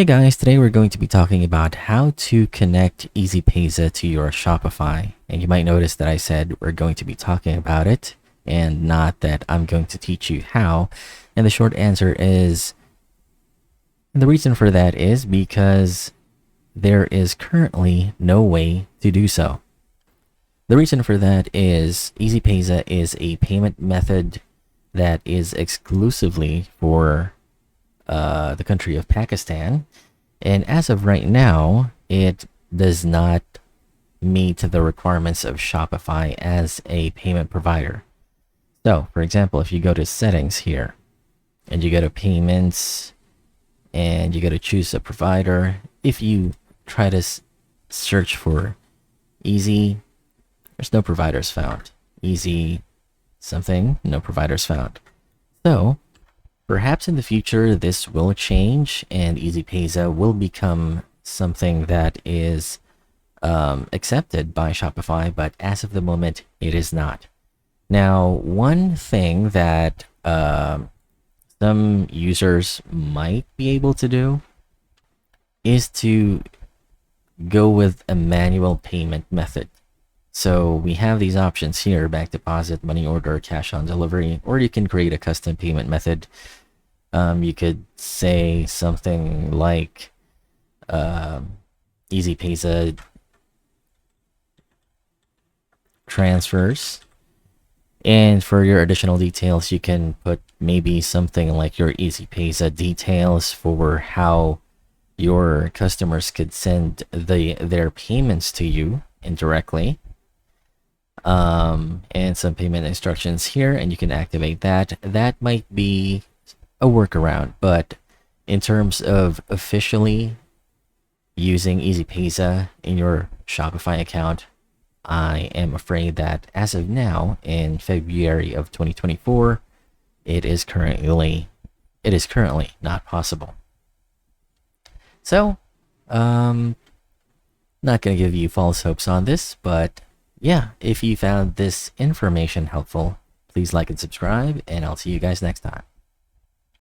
Hey guys, today we're going to be talking about how to connect Easypaisa to your Shopify. And you might notice that I said we're going to be talking about it and not that I'm going to teach you how. And the short answer is, the reason for that is because there is currently no way to do so. The reason for that is Easypaisa is a payment method that is exclusively for the country of Pakistan. And as of right now, it does not meet the requirements of Shopify as a payment provider. So, for example, if you go to settings here and you go to payments and you go to choose a provider, if you try to search for Easy, there's no providers found. Easy something, no providers found. So, perhaps in the future, this will change and Easypaisa will become something that is accepted by Shopify, but as of the moment, it is not. Now, one thing that some users might be able to do is to go with a manual payment method. So we have these options here: bank deposit, money order, cash on delivery, or you can create a custom payment method. You could say something like Easypaisa transfers. And for your additional details, you can put maybe something like your Easypaisa details for how your customers could send their payments to you indirectly. And some payment instructions here, and you can activate that. That might be a workaround, but in terms of officially using Easypaisa in your Shopify account, I am afraid that as of now, in February of 2024, it is currently not possible. So, not gonna give you false hopes on this, but yeah, if you found this information helpful, please like and subscribe, and I'll see you guys next time.